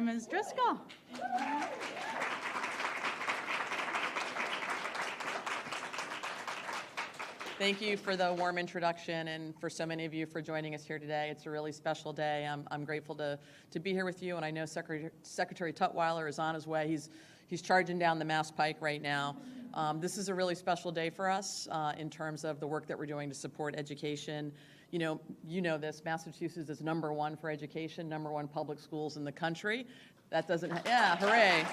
Ms. Driscoll. Thank you for the warm introduction, and for so many of you for joining us here today. It's a really special day. I'm grateful to be here with you, and I know Secretary Tutwiler is on his way. He's charging down the Mass Pike right now. This is a really special day for us in terms of the work that we're doing to support education. You know this, Massachusetts is #1 for education, #1 public schools in the country. That doesn't, yeah, hooray.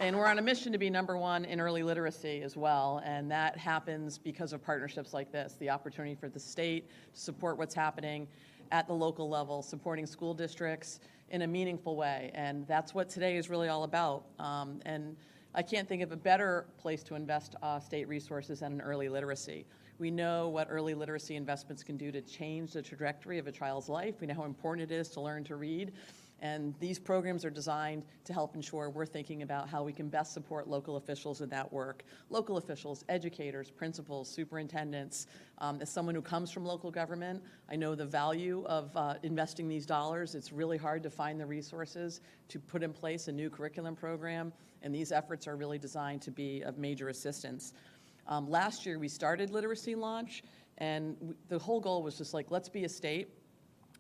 And we're on a mission to be #1 in early literacy as well, and that happens because of partnerships like this, the opportunity for the state to support what's happening at the local level, supporting school districts in a meaningful way, and that's what today is really all about. And I can't think of a better place to invest state resources than in early literacy. We know what early literacy investments can do to change the trajectory of a child's life. We know how important it is to learn to read. And these programs are designed to help ensure we're thinking about how we can best support local officials in that work. Local officials, educators, principals, superintendents. As someone who comes from local government, I know the value of investing these dollars. It's really hard to find the resources to put in place a new curriculum program, and these efforts are really designed to be of major assistance. Last year, we started Literacy Launch, and the whole goal was just like, let's be a state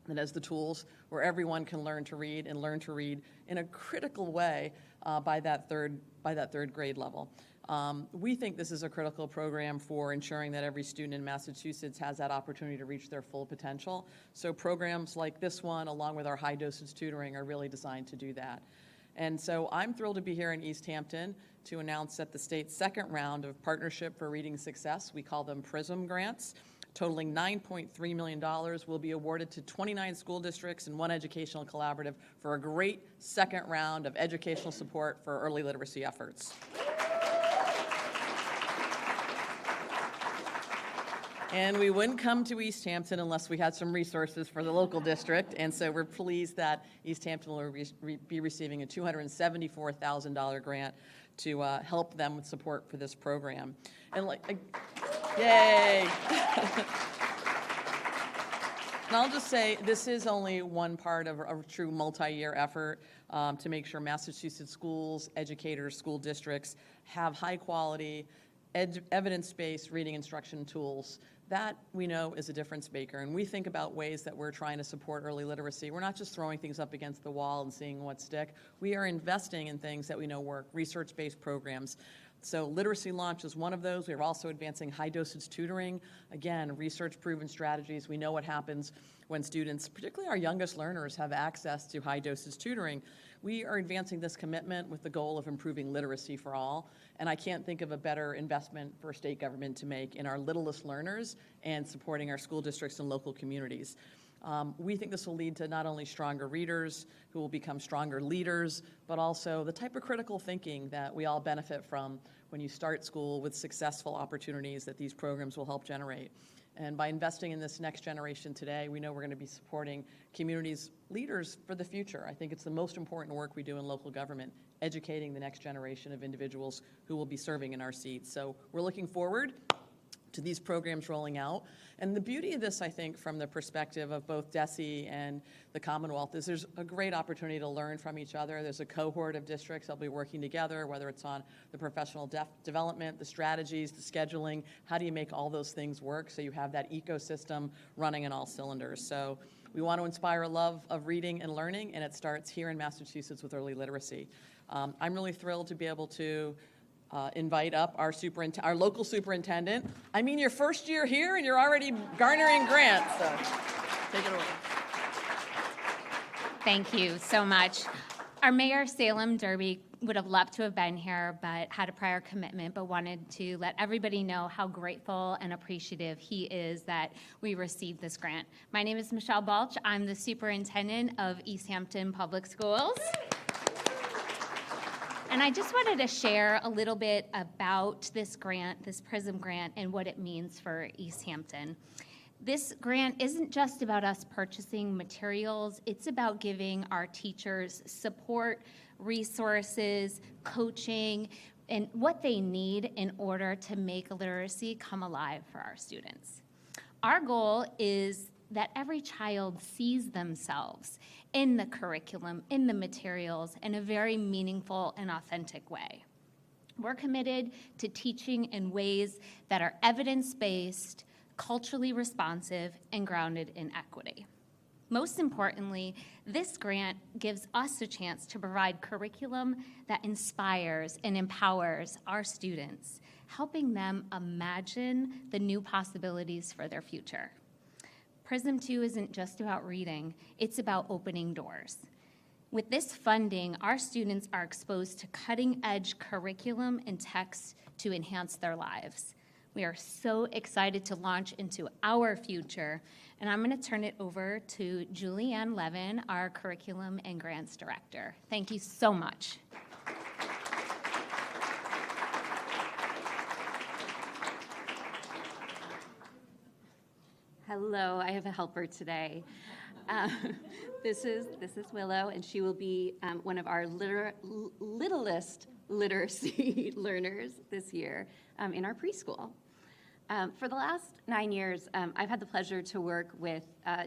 that has the tools where everyone can learn to read and learn to read in a critical way by that third grade level. We think this is a critical program for ensuring that every student in Massachusetts has that opportunity to reach their full potential. So programs like this one, along with our high dosage tutoring, are really designed to do that. And so I'm thrilled to be here in East Hampton to announce that the state's second round of Partnership for Reading Success, we call them PRISM grants, totaling $9.3 million, will be awarded to 29 school districts and 1 educational collaborative for a great second round of educational support for early literacy efforts. And we wouldn't come to East Hampton unless we had some resources for the local district, and so we're pleased that East Hampton will be receiving a $274,000 grant to help them with support for this program. And yay! And I'll just say, this is only one part of a true multi-year effort to make sure Massachusetts schools, educators, school districts have high-quality, evidence-based reading instruction tools. That, we know, is a difference maker. And we think about ways that we're trying to support early literacy. We're not just throwing things up against the wall and seeing what stick. We are investing in things that we know work, research-based programs. So Literacy Launch is one of those. We're also advancing high-dosage tutoring. Again, research-proven strategies. We know what happens when students, particularly our youngest learners, have access to high-dosage tutoring. We are advancing this commitment with the goal of improving literacy for all, and I can't think of a better investment for state government to make in our littlest learners and supporting our school districts and local communities. We think this will lead to not only stronger readers who will become stronger leaders, but also the type of critical thinking that we all benefit from when you start school with successful opportunities that these programs will help generate. And by investing in this next generation today, we know we're going to be supporting communities' leaders for the future. I think it's the most important work we do in local government, educating the next generation of individuals who will be serving in our seats. So we're looking forward to these programs rolling out. And the beauty of this, I think, from the perspective of both DESE and the Commonwealth, is there's a great opportunity to learn from each other. There's a cohort of districts that'll be working together, whether it's on the professional development, the strategies, the scheduling. How do you make all those things work so you have that ecosystem running on all cylinders? So we want to inspire a love of reading and learning, and it starts here in Massachusetts with early literacy. I'm really thrilled to be able to invite up our local superintendent. I mean, your first year here and you're already garnering grants, so take it away. Thank you so much. Our Mayor, Salem Derby, would have loved to have been here, but had a prior commitment, but wanted to let everybody know how grateful and appreciative he is that we received this grant. My name is Michelle Balch. I'm the superintendent of East Hampton Public Schools. And I just wanted to share a little bit about this grant, this PRISM grant, and what it means for East Hampton. This grant isn't just about us purchasing materials, it's about giving our teachers support, resources, coaching, and what they need in order to make literacy come alive for our students. Our goal is that every child sees themselves in the curriculum, in the materials, in a very meaningful and authentic way. We're committed to teaching in ways that are evidence-based, culturally responsive, and grounded in equity. Most importantly, this grant gives us a chance to provide curriculum that inspires and empowers our students, helping them imagine the new possibilities for their future. PRISM 2 isn't just about reading, it's about opening doors. With this funding, our students are exposed to cutting-edge curriculum and texts to enhance their lives. We are so excited to launch into our future, and I'm going to turn it over to Julianne Levin, our Curriculum and Grants Director. Thank you so much. Hello, I have a helper today. This is Willow, and she will be one of our littlest literacy learners this year in our preschool. For the last 9 years, I've had the pleasure to work with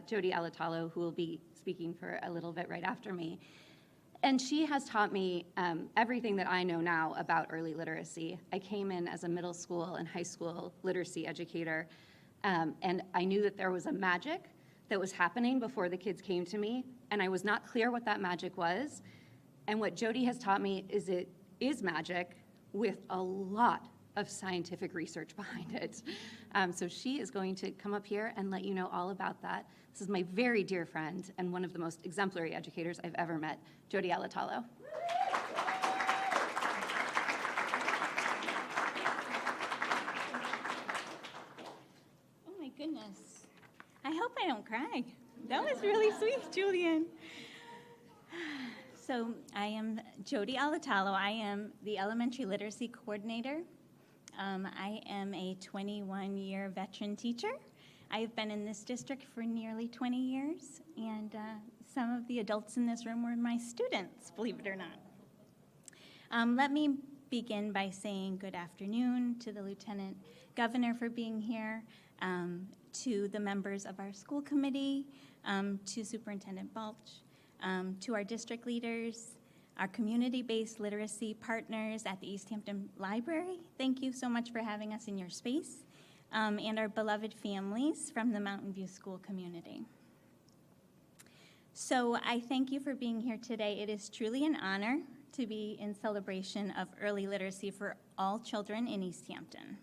Jody Alatalo, who will be speaking for a little bit right after me. And she has taught me everything that I know now about early literacy. I came in as a middle school and high school literacy educator, and I knew that there was a magic that was happening before the kids came to me, and I was not clear what that magic was. And what Jody has taught me is it is magic with a lot of scientific research behind it. So she is going to come up here and let you know all about that. This is my very dear friend and one of the most exemplary educators I've ever met, Jody Alatalo. Oh my goodness. I hope I don't cry. That was really sweet, Julian. So I am Jody Alatalo. I am the Elementary Literacy Coordinator. I am a 21-year veteran teacher. I have been in this district for nearly 20 years, and some of the adults in this room were my students, believe it or not. Let me begin by saying good afternoon to the Lieutenant Governor for being here, to the members of our school committee, to Superintendent Balch, to our district leaders, our community-based literacy partners at the East Hampton Library. Thank you so much for having us in your space, and our beloved families from the Mountain View School community. So I thank you for being here today. It is truly an honor to be in celebration of early literacy for all children in East Hampton.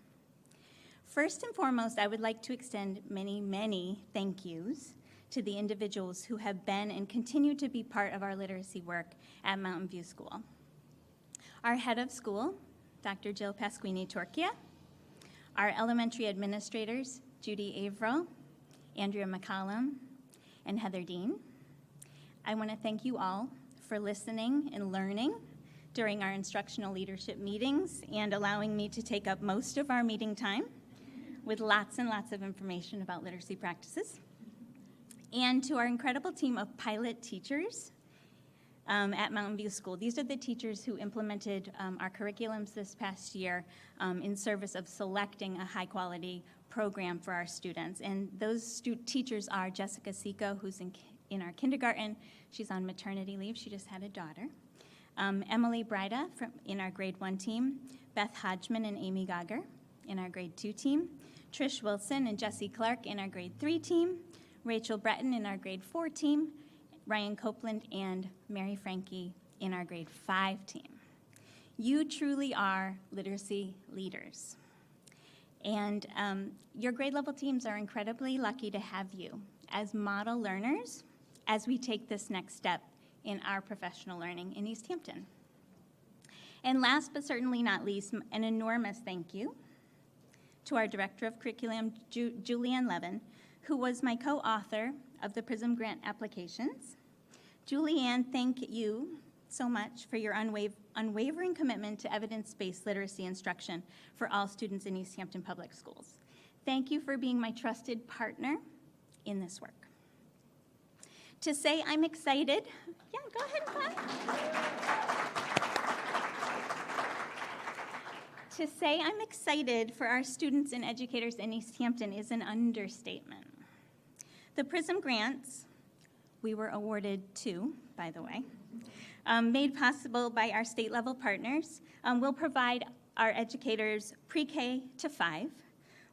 First and foremost, I would like to extend many, many thank yous to the individuals who have been and continue to be part of our literacy work at Mountain View School. Our head of school, Dr. Jill Pasquini-Torchia, our elementary administrators, Judy Averill, Andrea McCollum, and Heather Dean. I want to thank you all for listening and learning during our instructional leadership meetings and allowing me to take up most of our meeting time with lots and lots of information about literacy practices. And to our incredible team of pilot teachers at Mountain View School. These are the teachers who implemented our curriculums this past year in service of selecting a high-quality program for our students. And those teachers are Jessica Seco, who's in our kindergarten. She's on maternity leave. She just had a daughter. Emily Brida in our grade 1 team, Beth Hodgman and Amy Gogger in our grade 2 team, Trish Wilson and Jessie Clark in our grade 3 team, Rachel Breton in our grade 4 team, Ryan Copeland and Mary Frankie in our grade 5 team. You truly are literacy leaders. And your grade level teams are incredibly lucky to have you as model learners as we take this next step in our professional learning in East Hampton. And last but certainly not least, an enormous thank you to our Director of Curriculum, Julianne Levin, who was my co-author of the PRISM grant applications. Julianne, thank you so much for your unwavering commitment to evidence-based literacy instruction for all students in East Hampton Public Schools. Thank you for being my trusted partner in this work. To say I'm excited, yeah, go ahead and clap. To say I'm excited for our students and educators in East Hampton is an understatement. The PRISM grants, we were awarded 2, by the way, made possible by our state-level partners, will provide our educators pre-K to 5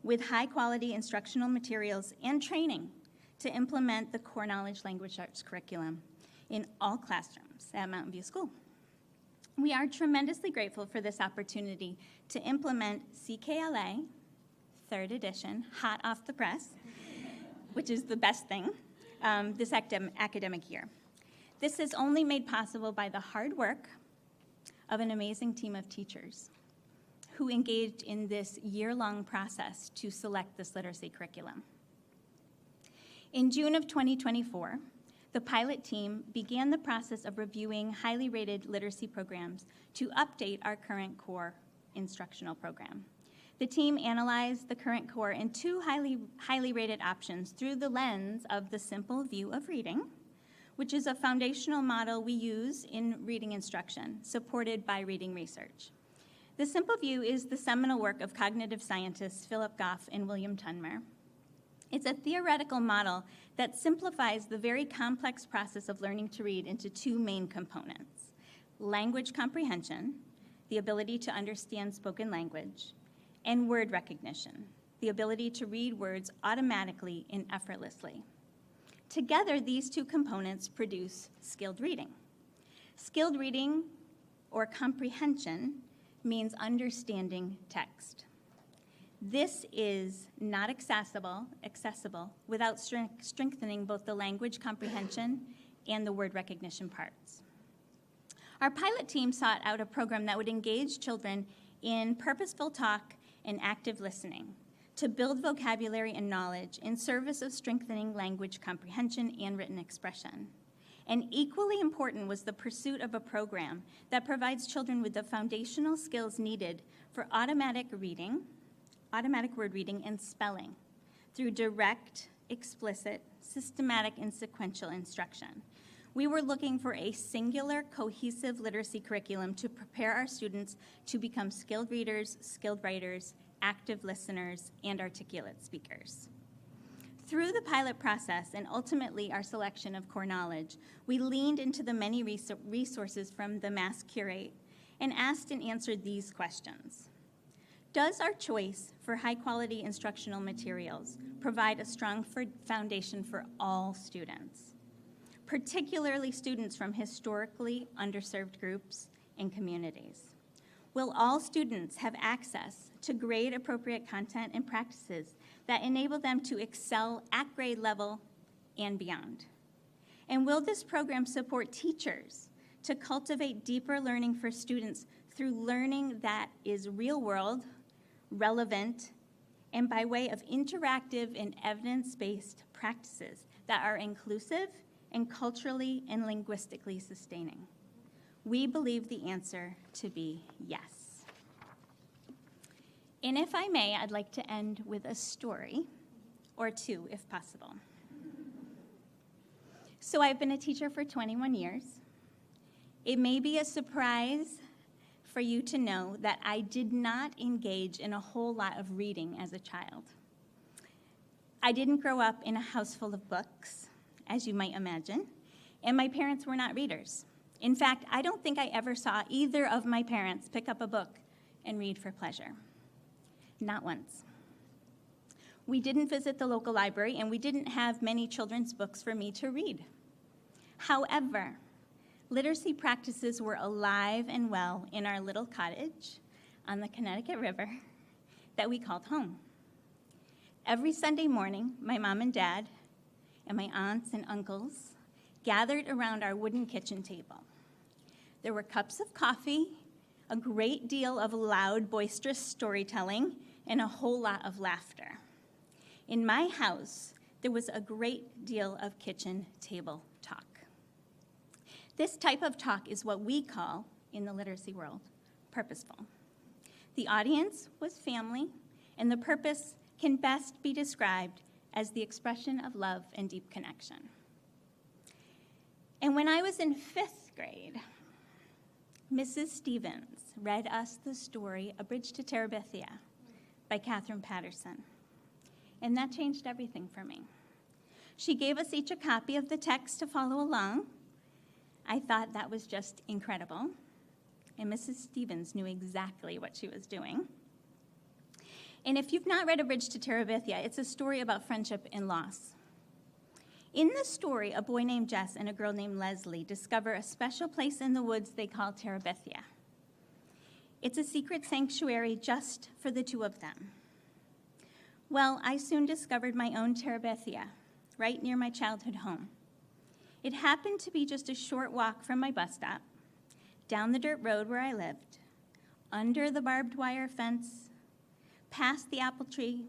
with high-quality instructional materials and training to implement the core knowledge language arts curriculum in all classrooms at Mountain View School. We are tremendously grateful for this opportunity to implement CKLA, 3rd edition, hot off the press, which is the best thing, this academic year. This is only made possible by the hard work of an amazing team of teachers who engaged in this year-long process to select this literacy curriculum. In June of 2024, the pilot team began the process of reviewing highly rated literacy programs to update our current core instructional program. The team analyzed the current core in 2 highly rated options through the lens of the simple view of reading, which is a foundational model we use in reading instruction, supported by reading research. The simple view is the seminal work of cognitive scientists Philip Goff and William Tunmer. It's a theoretical model that simplifies the very complex process of learning to read into 2 main components: language comprehension, the ability to understand spoken language, and word recognition, the ability to read words automatically and effortlessly. Together, these 2 components produce skilled reading. Skilled reading, or comprehension, means understanding text. This is not accessible without strengthening both the language comprehension and the word recognition parts. Our pilot team sought out a program that would engage children in purposeful talk and active listening to build vocabulary and knowledge in service of strengthening language comprehension and written expression. And equally important was the pursuit of a program that provides children with the foundational skills needed for automatic word reading and spelling through direct, explicit, systematic, and sequential instruction. We were looking for a singular, cohesive literacy curriculum to prepare our students to become skilled readers, skilled writers, active listeners, and articulate speakers. Through the pilot process and ultimately our selection of core knowledge, we leaned into the many resources from the Mass Curate and asked and answered these questions. Does our choice for high-quality instructional materials provide a strong foundation for all students, particularly students from historically underserved groups and communities? Will all students have access to grade-appropriate content and practices that enable them to excel at grade level and beyond? And will this program support teachers to cultivate deeper learning for students through learning that is real-world, relevant, and by way of interactive and evidence-based practices that are inclusive and culturally and linguistically sustaining? We believe the answer to be yes. And if I may, I'd like to end with a story, or 2, if possible. So I've been a teacher for 21 years. It may be a surprise for you to know that I did not engage in a whole lot of reading as a child. I didn't grow up in a house full of books, as you might imagine, and my parents were not readers. In fact, I don't think I ever saw either of my parents pick up a book and read for pleasure. Not once. We didn't visit the local library, and we didn't have many children's books for me to read. However, literacy practices were alive and well in our little cottage on the Connecticut River that we called home. Every Sunday morning, my mom and dad and my aunts and uncles gathered around our wooden kitchen table. There were cups of coffee, a great deal of loud, boisterous storytelling, and a whole lot of laughter. In my house, there was a great deal of kitchen table talk. This type of talk is what we call, in the literacy world, purposeful. The audience was family, and the purpose can best be described as the expression of love and deep connection. And when I was in 5th grade, Mrs. Stevens read us the story A Bridge to Terabithia by Catherine Patterson. And that changed everything for me. She gave us each a copy of the text to follow along. I thought that was just incredible, and Mrs. Stevens knew exactly what she was doing. And if you've not read A Bridge to Terabithia, it's a story about friendship and loss. In the story, a boy named Jess and a girl named Leslie discover a special place in the woods they call Terabithia. It's a secret sanctuary just for the two of them. Well, I soon discovered my own Terabithia, right near my childhood home. It happened to be just a short walk from my bus stop, down the dirt road where I lived, under the barbed wire fence, past the apple tree,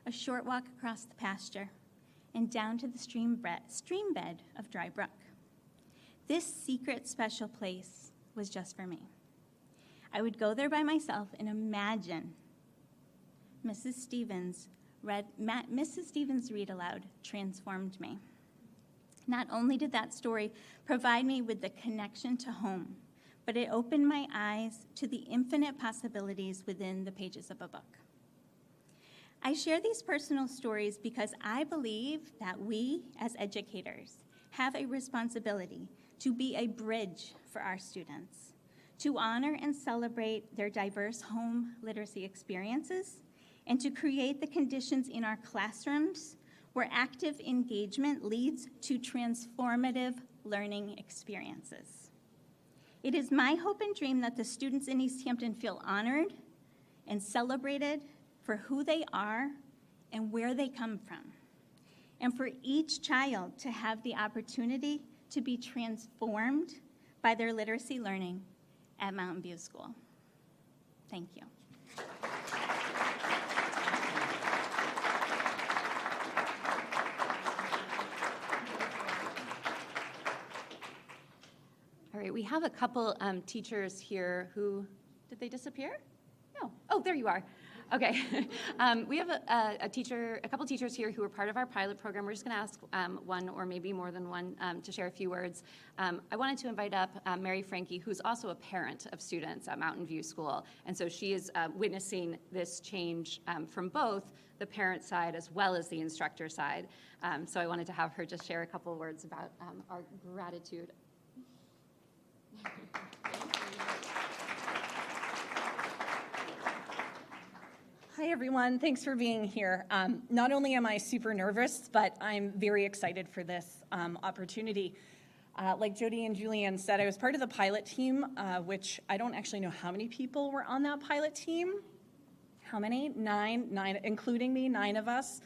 a short walk across the pasture, and down to the stream bed of Dry Brook. This secret special place was just for me. I would go there by myself and imagine Mrs. Stevens' read aloud transformed me. Not only did that story provide me with the connection to home, but it opened my eyes to the infinite possibilities within the pages of a book. I share these personal stories because I believe that we, as educators, have a responsibility to be a bridge for our students, to honor and celebrate their diverse home literacy experiences, and to create the conditions in our classrooms where active engagement leads to transformative learning experiences. It is my hope and dream that the students in East Hampton feel honored and celebrated for who they are and where they come from, and for each child to have the opportunity to be transformed by their literacy learning at Mountain View School. Thank you. All right, we have a couple teachers here who, did they disappear? No. Oh, there you are. Okay. We have a couple teachers here who are part of our pilot program. We're just going to ask one or maybe more than one to share a few words. I wanted to invite up Mary Frankie, who's also a parent of students at Mountain View School. And so she is witnessing this change from both the parent side as well as the instructor side. So I wanted to have her just share a couple words about our gratitude. Hi, everyone. Thanks for being here. Not only am I super nervous, but I'm very excited for this opportunity. Like Jody and Julianne said, I was part of the pilot team, which I don't actually know how many people were on that pilot team. How many? Nine, including me, 9 of us.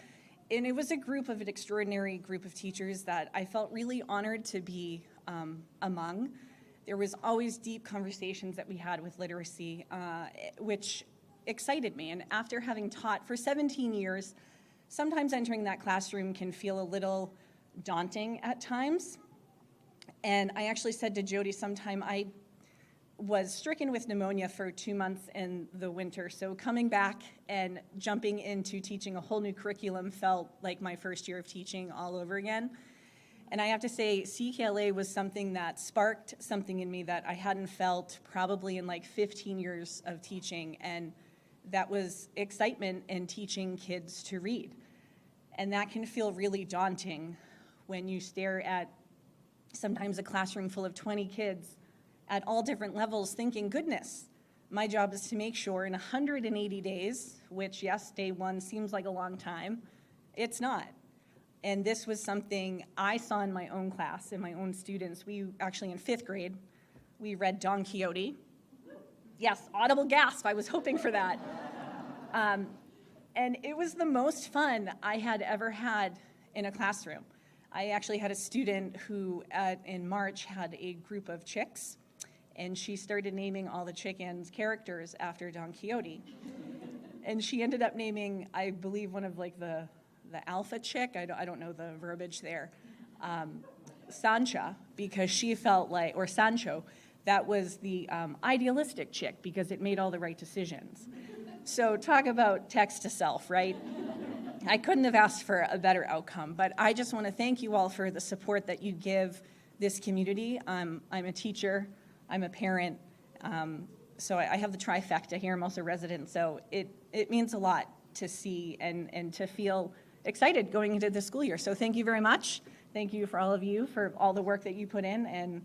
And it was an extraordinary group of teachers that I felt really honored to be among. There was always deep conversations that we had with literacy, which excited me. And after having taught for 17 years, sometimes entering that classroom can feel a little daunting at times. And I actually said to Jody sometime, I was stricken with pneumonia for 2 months in the winter. So coming back and jumping into teaching a whole new curriculum felt like my first year of teaching all over again. And I have to say, CKLA was something that sparked something in me that I hadn't felt probably in like 15 years of teaching. And that was excitement in teaching kids to read. And that can feel really daunting when you stare at sometimes a classroom full of 20 kids at all different levels thinking, goodness, my job is to make sure in 180 days, which yes, day 1 seems like a long time, it's not. And this was something I saw in my own class, in my own students. We actually, in 5th grade, we read Don Quixote. Yes, audible gasp, I was hoping for that. And it was the most fun I had ever had in a classroom. I actually had a student who, in March, had a group of chicks, and she started naming all the chickens' characters after Don Quixote. And she ended up naming, I believe, one of like the alpha chick, I don't know the verbiage there, Sancha, because she felt like, or Sancho, that was the idealistic chick because it made all the right decisions. So talk about text to self, right? I couldn't have asked for a better outcome, but I just want to thank you all for the support that you give this community. I'm a teacher, I'm a parent, so I have the trifecta here. I'm also a resident, so it means a lot to see and to feel excited going into the school year. So thank you very much. Thank you for all of you for all the work that you put in. And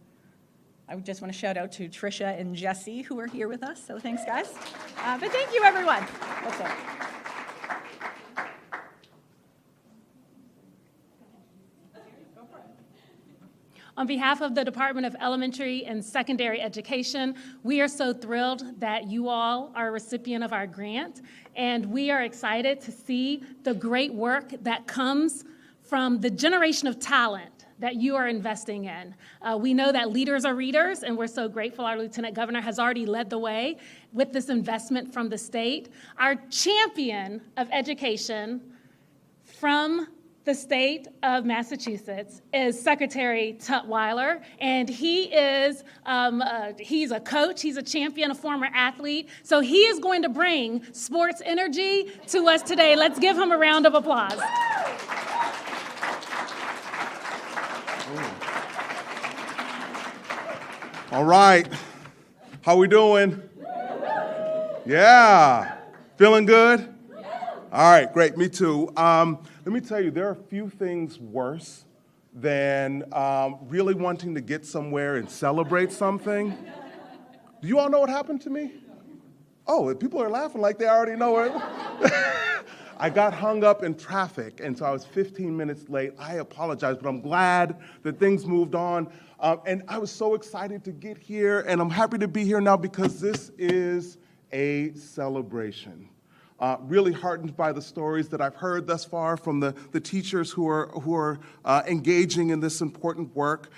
I just want to shout out to Tricia and Jesse who are here with us. So thanks, guys. But thank you, everyone. That's it. On behalf of the Department of Elementary and Secondary Education, we are so thrilled that you all are a recipient of our grant, and we are excited to see the great work that comes from the generation of talent that you are investing in. We know that leaders are readers, and we're so grateful our Lieutenant Governor has already led the way with this investment from the state. Our champion of education from the state of Massachusetts is Secretary Tutwiler, and he is he's a coach, he's a champion, a former athlete, so he is going to bring sports energy to us today. Let's give him a round of applause. All right, how we doing? Yeah, feeling good? All right, great, me too. Let me tell you, there are few things worse than really wanting to get somewhere and celebrate something. Do you all know what happened to me? Oh, people are laughing like they already know it. I got hung up in traffic, and so I was 15 minutes late. I apologize, but I'm glad that things moved on. And I was so excited to get here, and I'm happy to be here now because this is a celebration. Really heartened by the stories that I've heard thus far from the teachers who are engaging in this important work.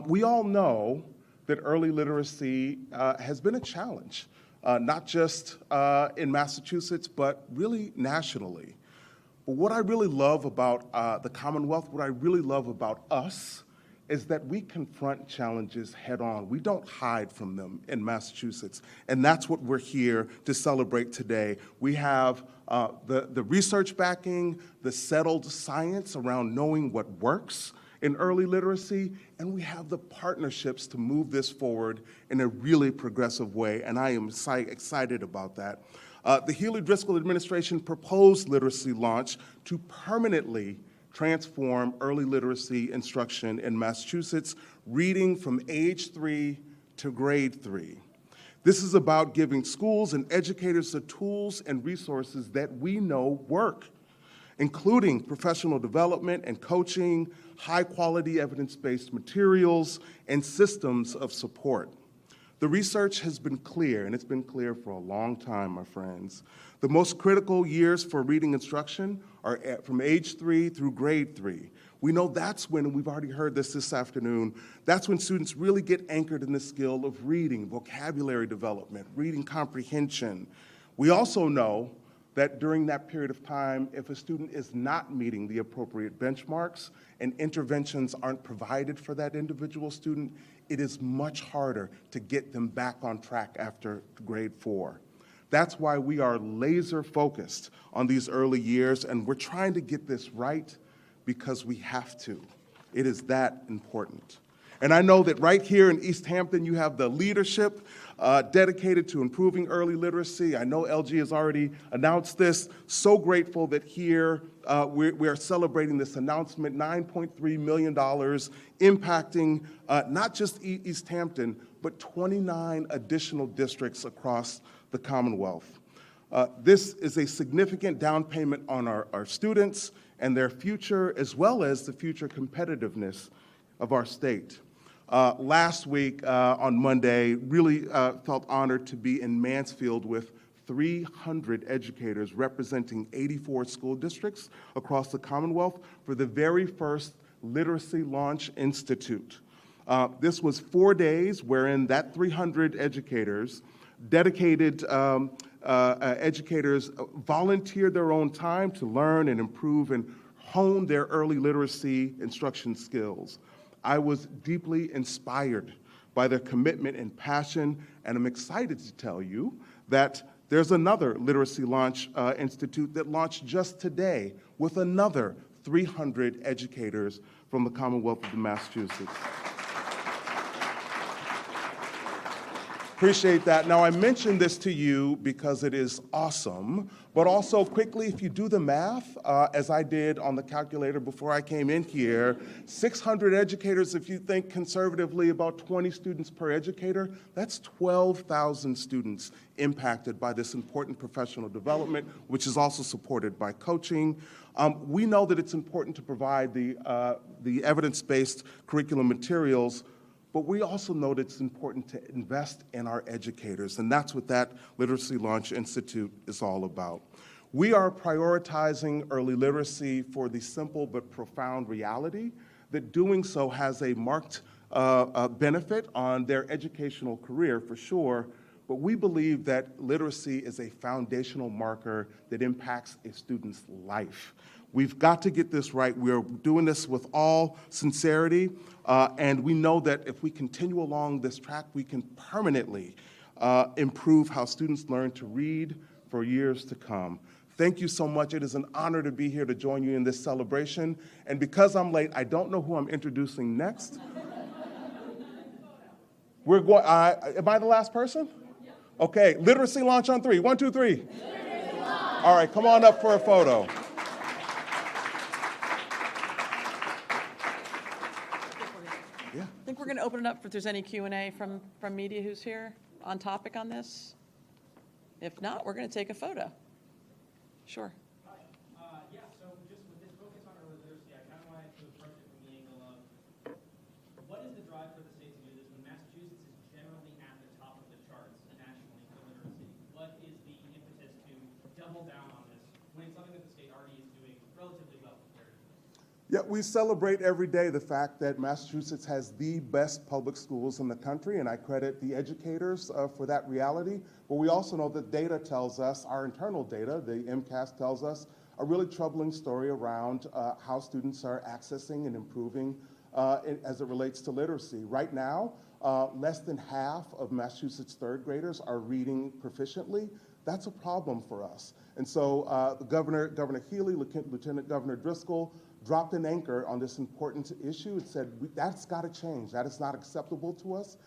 We all know that early literacy has been a challenge, not just in Massachusetts, but really nationally. But what I really love about the Commonwealth, what I really love about us, is that we confront challenges head on. We don't hide from them in Massachusetts, and that's what we're here to celebrate today. We have the research backing, the settled science around knowing what works in early literacy, and we have the partnerships to move this forward in a really progressive way, and I am excited about that. The Healey-Driscoll administration proposed literacy launch to permanently transform early literacy instruction in Massachusetts, reading from age 3 to grade 3. This is about giving schools and educators the tools and resources that we know work, including professional development and coaching, high-quality evidence-based materials, and systems of support. The research has been clear, and it's been clear for a long time, my friends. The most critical years for reading instruction are from age 3 through grade 3. We know that's when, and we've already heard this afternoon, that's when students really get anchored in the skill of reading, vocabulary development, reading comprehension. We also know that during that period of time, if a student is not meeting the appropriate benchmarks and interventions aren't provided for that individual student, it is much harder to get them back on track after grade 4. That's why we are laser focused on these early years, and we're trying to get this right because we have to. It is that important. And I know that right here in East Hampton, you have the leadership dedicated to improving early literacy. I know LG has already announced this. So grateful that here we are celebrating this announcement, $9.3 million impacting not just East Hampton, but 29 additional districts across the Commonwealth. This is a significant down payment on our students and their future, as well as the future competitiveness of our state. Last week on Monday, really felt honored to be in Mansfield with 300 educators representing 84 school districts across the Commonwealth for the very first Literacy Launch Institute. This was 4 days wherein that 300 educators, dedicated educators, volunteered their own time to learn and improve and hone their early literacy instruction skills. I was deeply inspired by their commitment and passion, and I'm excited to tell you that there's another Literacy Launch Institute that launched just today with another 300 educators from the Commonwealth of Massachusetts. Appreciate that. Now, I mentioned this to you because it is awesome, but also quickly, if you do the math, as I did on the calculator before I came in here, 600 educators, if you think conservatively about 20 students per educator, that's 12,000 students impacted by this important professional development, which is also supported by coaching. We know that it's important to provide the evidence-based curriculum materials, but we also know that it's important to invest in our educators, and that's what that Literacy Launch Institute is all about. We are prioritizing early literacy for the simple but profound reality that doing so has a marked benefit on their educational career, for sure, but we believe that literacy is a foundational marker that impacts a student's life. We've got to get this right. We're doing this with all sincerity, and we know that if we continue along this track, we can permanently improve how students learn to read for years to come. Thank you so much. It is an honor to be here to join you in this celebration. And because I'm late, I don't know who I'm introducing next. We're going. Am I the last person? Okay. Literacy launch on 3. 1, 2, 3. All right. Come on up for a photo. I think we're going to open it up if there's any Q&A from media who's here on topic on this. If not, we're going to take a photo. Sure. Yeah, so just with this focus on early literacy, I kind of wanted to approach it from the angle of what is the drive for the state to do this when Massachusetts is generally at the top of the charts nationally for literacy? What is the impetus to double down on this when it's something that the state already is doing relatively well compared to? Yeah, we celebrate every day the fact that Massachusetts has the best public schools in the country, and I credit the educators for that reality. But we also know that data tells us, our internal data, the MCAS tells us, a really troubling story around how students are accessing and improving as it relates to literacy. Right now, less than half of Massachusetts third graders are reading proficiently. That's a problem for us. And so Governor Healey, Lieutenant Governor Driscoll, dropped an anchor on this important issue and said, that's got to change. That is not acceptable to us.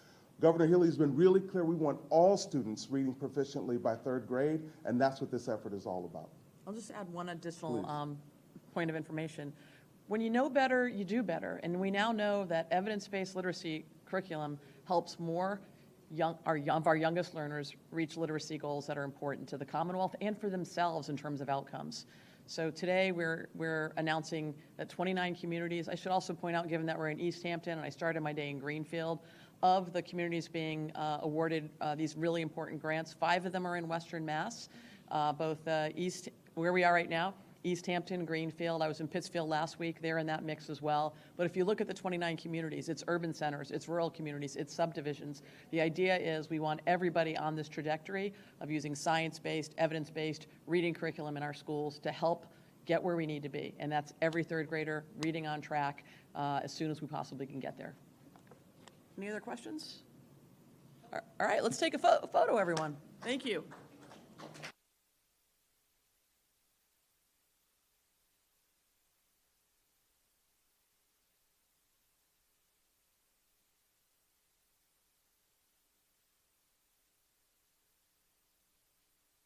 Governor Healey's been really clear. We want all students reading proficiently by third grade, and that's what this effort is all about. I'll just add one additional point of information. When you know better, you do better. And we now know that evidence-based literacy curriculum helps more of our youngest learners reach literacy goals that are important to the Commonwealth and for themselves in terms of outcomes. So today we're announcing that 29 communities, I should also point out, given that we're in East Hampton and I started my day in Greenfield, of the communities being awarded these really important grants, 5 of them are in Western Mass, both East, where we are right now, East Hampton, Greenfield. I was in Pittsfield last week. They're in that mix as well. But if you look at the 29 communities, it's urban centers, it's rural communities, it's subdivisions. The idea is we want everybody on this trajectory of using science-based, evidence-based reading curriculum in our schools to help get where we need to be. And that's every third grader reading on track as soon as we possibly can get there. Any other questions? All right, let's take a photo, everyone. Thank you.